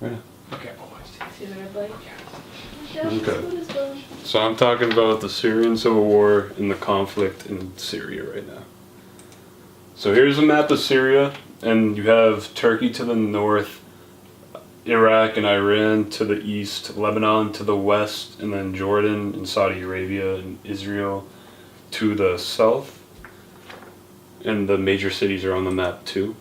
Right now. Okay. Oh, I see. See the red light? Okay. So I'm talking about the Syrian civil war and the conflict in Syria right now. So here's a map of Syria, and you have Turkey to the north, Iraq and Iran to the east, Lebanon to the west, and then Jordan and Saudi Arabia and Israel to the south. And the major cities are on the map too.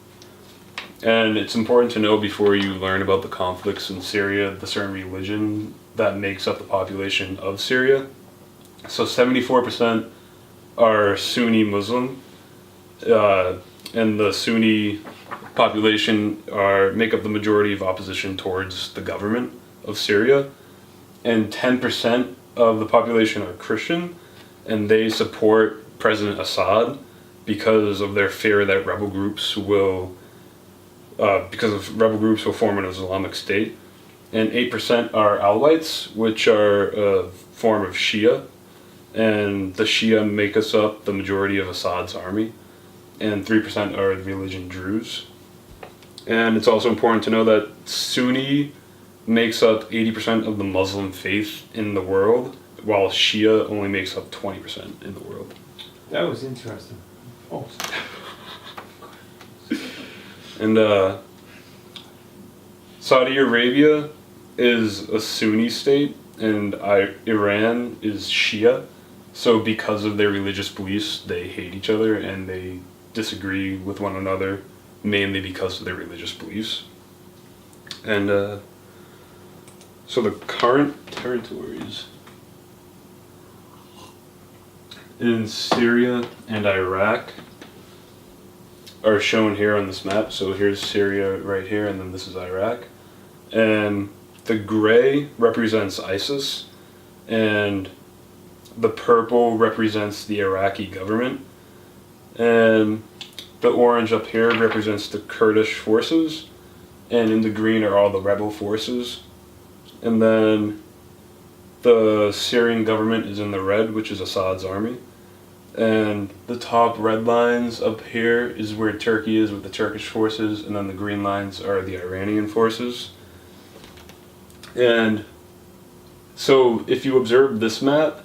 And it's important to know before you learn about the conflicts in Syria, the certain religion that makes up the population of Syria. So 74% are Sunni Muslim, and the Sunni population make up the majority of opposition towards the government of Syria. And 10% of the population are Christian, and they support President Assad because of their fear that rebel groups will form an Islamic State. And 8% are Alawites, which are a form of Shia, and the Shia make us up the majority of Assad's army, and 3% are the religion Druze. And it's also important to know that Sunni makes up 80% of the Muslim faith in the world, while Shia only makes up 20% in the world. That was interesting. Oh. And Saudi Arabia is a Sunni state, and Iran is Shia. So because of their religious beliefs, they hate each other and they disagree with one another, mainly because of their religious beliefs. And so the current territories in Syria and Iraq are shown here on this map. So here's Syria right here, and then this is Iraq. And the gray represents ISIS, and the purple represents the Iraqi government, and the orange up here represents the Kurdish forces, and in the green are all the rebel forces. And then the Syrian government is in the red, which is Assad's army. And the top red lines up here is where Turkey is with the Turkish forces, and then the green lines are the Iranian forces. And so if you observe this map,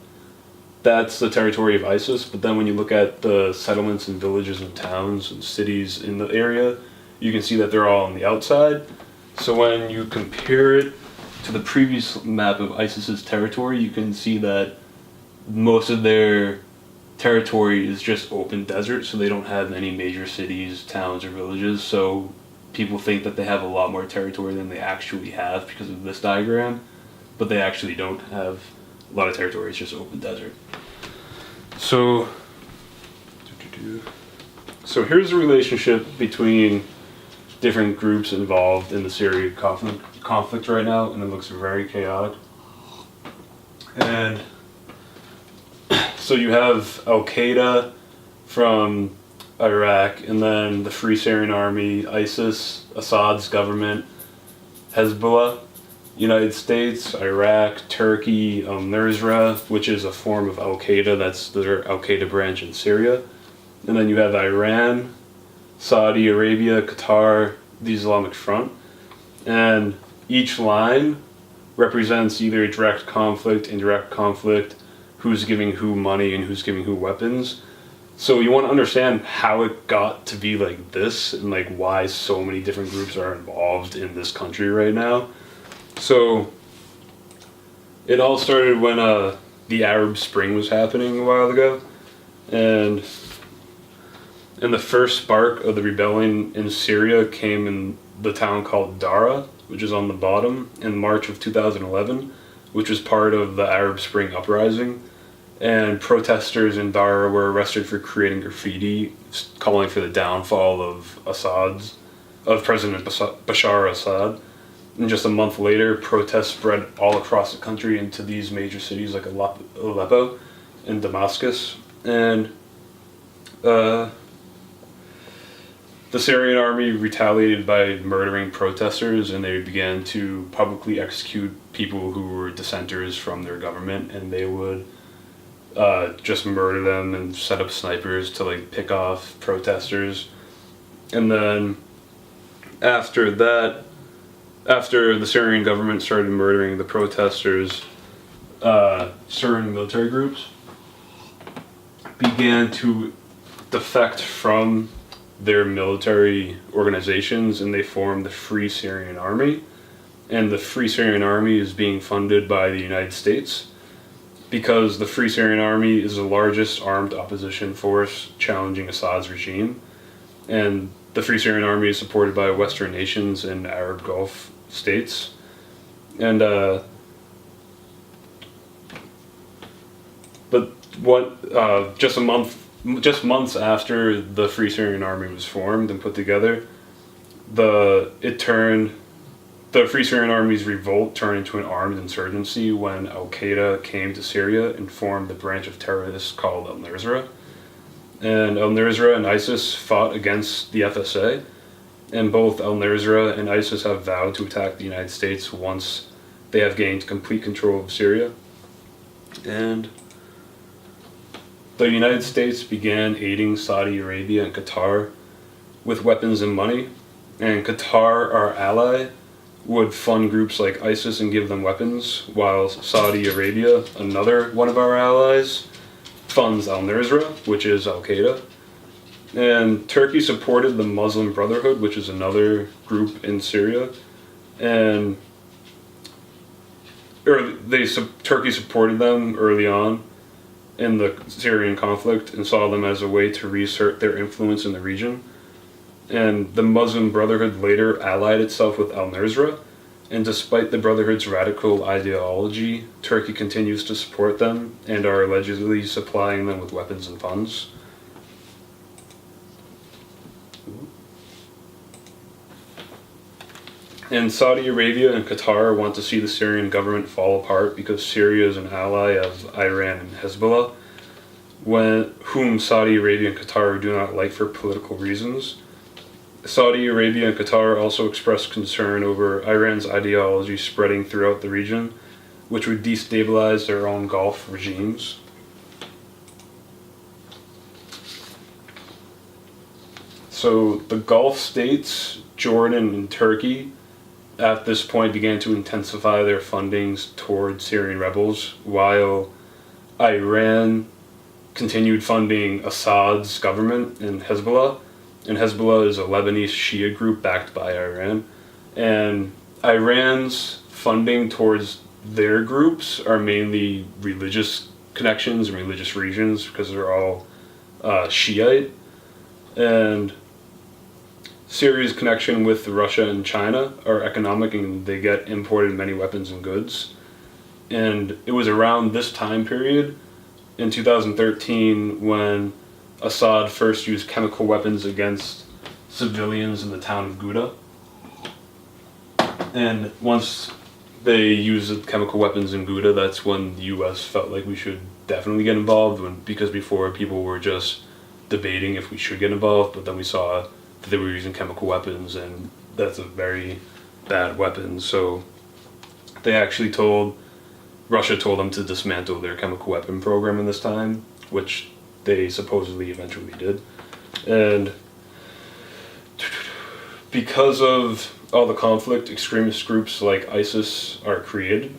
that's the territory of ISIS, but then when you look at the settlements and villages and towns and cities in the area, you can see that they're all on the outside. So when you compare it to the previous map of ISIS's territory, you can see that most of their territory is just open desert, so they don't have any major cities, towns, or villages. So people think that they have a lot more territory than they actually have because of this diagram, but they actually don't have a lot of territory. It's just open desert. So here's the relationship between different groups involved in the Syrian conflict right now, and it looks very chaotic. And so you have Al-Qaeda from Iraq, and then the Free Syrian Army, ISIS, Assad's government, Hezbollah, United States, Iraq, Turkey, Nusra, which is a form of Al-Qaeda, that's their Al-Qaeda branch in Syria. And then you have Iran, Saudi Arabia, Qatar, the Islamic Front. And each line represents either direct conflict, indirect conflict, who's giving who money and who's giving who weapons. So you want to understand how it got to be like this, and like why so many different groups are involved in this country right now. So it all started when the Arab Spring was happening a while ago, and the first spark of the rebellion in Syria came in the town called Dara, which is on the bottom, in March of 2011, which was part of the Arab Spring uprising. And protesters in Dara were arrested for creating graffiti calling for the downfall of President Bashar Assad. And just a month later, protests spread all across the country into these major cities like Aleppo and Damascus. And the Syrian army retaliated by murdering protesters, and they began to publicly execute people who were dissenters from their government, and they would just murder them and set up snipers to like pick off protesters. And then after that, after the Syrian government started murdering the protesters, Syrian military groups began to defect from their military organizations, and they formed the Free Syrian Army. And the Free Syrian Army is being funded by the United States because the Free Syrian Army is the largest armed opposition force challenging Assad's regime. And the Free Syrian Army is supported by Western nations and Arab Gulf states. And just months after the Free Syrian Army was formed and put together, the Free Syrian Army's revolt turned into an armed insurgency when Al-Qaeda came to Syria and formed the branch of terrorists called al-Nusra. And al-Nusra and ISIS fought against the FSA, and both al-Nusra and ISIS have vowed to attack the United States once they have gained complete control of Syria. And the United States began aiding Saudi Arabia and Qatar with weapons and money, and Qatar, our ally, would fund groups like ISIS and give them weapons, while Saudi Arabia, another one of our allies, funds al-Nusra, which is Al-Qaeda. And Turkey supported the Muslim Brotherhood, which is another group in Syria, and Turkey supported them early on in the Syrian conflict and saw them as a way to reassert their influence in the region. And the Muslim Brotherhood later allied itself with al-Nusra, and despite the Brotherhood's radical ideology, Turkey continues to support them and are allegedly supplying them with weapons and funds. And Saudi Arabia and Qatar want to see the Syrian government fall apart because Syria is an ally of Iran and Hezbollah, whom Saudi Arabia and Qatar do not like for political reasons. Saudi Arabia and Qatar also expressed concern over Iran's ideology spreading throughout the region, which would destabilize their own Gulf regimes. So the Gulf states, Jordan and Turkey, at this point began to intensify their fundings toward Syrian rebels, while Iran continued funding Assad's government and Hezbollah. And Hezbollah is a Lebanese Shia group backed by Iran. And Iran's funding towards their groups are mainly religious connections and religious regions because they're all Shiite. And Syria's connection with Russia and China are economic, and they get imported many weapons and goods. And it was around this time period, in 2013, when Assad first used chemical weapons against civilians in the town of Ghouta. And once they used the chemical weapons in Ghouta, that's when the US felt like we should definitely get involved, because before people were just debating if we should get involved, but then we saw that they were using chemical weapons, and that's a very bad weapon. So they actually Russia told them to dismantle their chemical weapon program in this time, which they supposedly eventually did. And because of all the conflict, extremist groups like ISIS are created.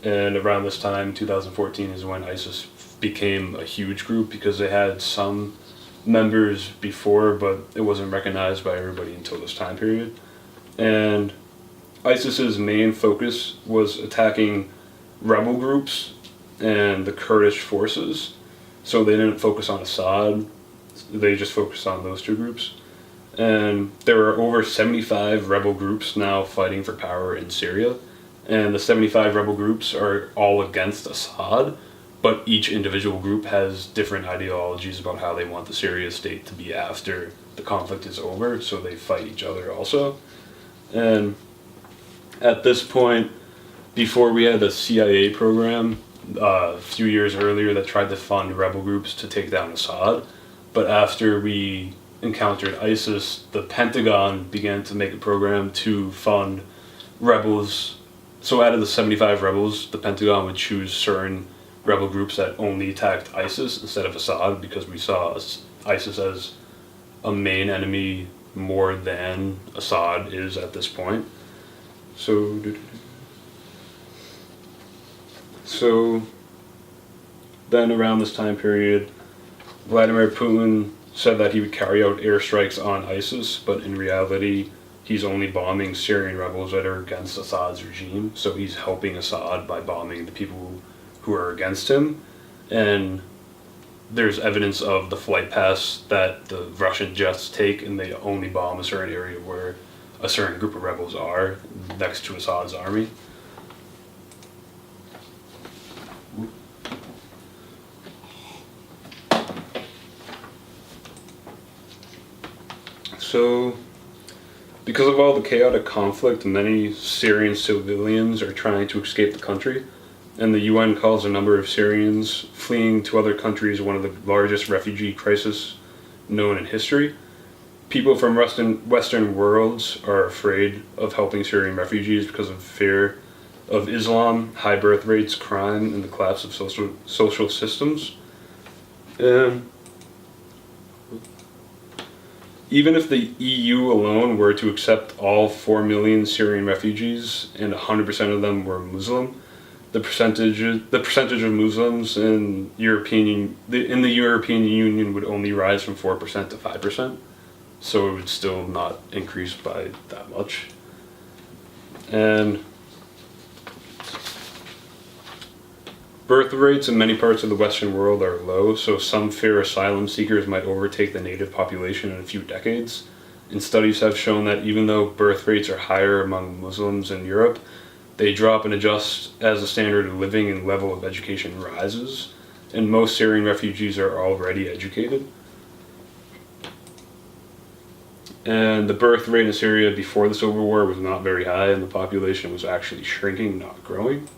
And around this time, 2014, is when ISIS became a huge group, because they had some members before, but it wasn't recognized by everybody until this time period. And ISIS's main focus was attacking rebel groups and the Kurdish forces. So they didn't focus on Assad, they just focused on those two groups. And there are over 75 rebel groups now fighting for power in Syria. And the 75 rebel groups are all against Assad, but each individual group has different ideologies about how they want the Syria state to be after the conflict is over, so they fight each other also. And at this point, before we had the CIA program a few years earlier that tried to fund rebel groups to take down Assad, but after we encountered ISIS, the Pentagon began to make a program to fund rebels. So out of the 75 rebels, the Pentagon would choose certain rebel groups that only attacked ISIS instead of Assad, because we saw ISIS as a main enemy more than Assad is at this point. So then around this time period, Vladimir Putin said that he would carry out airstrikes on ISIS, but in reality, he's only bombing Syrian rebels that are against Assad's regime. So he's helping Assad by bombing the people who are against him. And there's evidence of the flight paths that the Russian jets take, and they only bomb a certain area where a certain group of rebels are next to Assad's army. So, because of all the chaotic conflict, many Syrian civilians are trying to escape the country, and the UN calls a number of Syrians fleeing to other countries one of the largest refugee crises known in history. People from Western worlds are afraid of helping Syrian refugees because of fear of Islam, high birth rates, crime, and the collapse of social systems. Even if the EU alone were to accept all 4 million Syrian refugees and 100% of them were Muslim, the percentage of Muslims in the European Union would only rise from 4% to 5%, so it would still not increase by that much. And birth rates in many parts of the Western world are low, so some fear asylum seekers might overtake the native population in a few decades. And studies have shown that even though birth rates are higher among Muslims in Europe, they drop and adjust as the standard of living and level of education rises, and most Syrian refugees are already educated. And the birth rate in Syria before the Civil War was not very high, and the population was actually shrinking, not growing.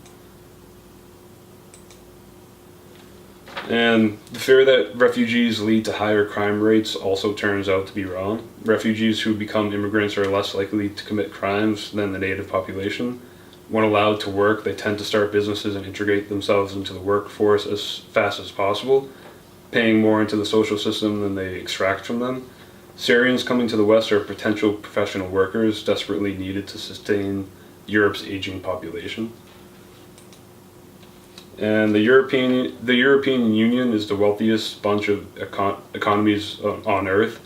And the fear that refugees lead to higher crime rates also turns out to be wrong. Refugees who become immigrants are less likely to commit crimes than the native population. When allowed to work, they tend to start businesses and integrate themselves into the workforce as fast as possible, paying more into the social system than they extract from them. Syrians coming to the West are potential professional workers desperately needed to sustain Europe's aging population. And the European Union is the wealthiest bunch of economies on Earth,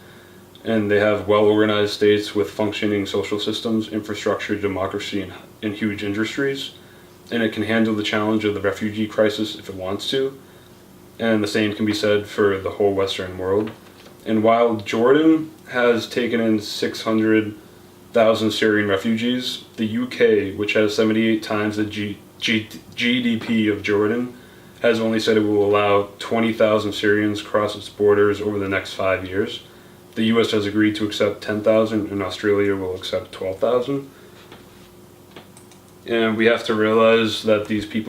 and they have well-organized states with functioning social systems, infrastructure, democracy, and huge industries, and it can handle the challenge of the refugee crisis if it wants to, and the same can be said for the whole Western world. And while Jordan has taken in 600,000 Syrian refugees, the UK, which has 78 times the GDP of Jordan, has only said it will allow 20,000 Syrians cross its borders over the next 5 years. The US has agreed to accept 10,000, and Australia will accept 12,000. And we have to realize that these people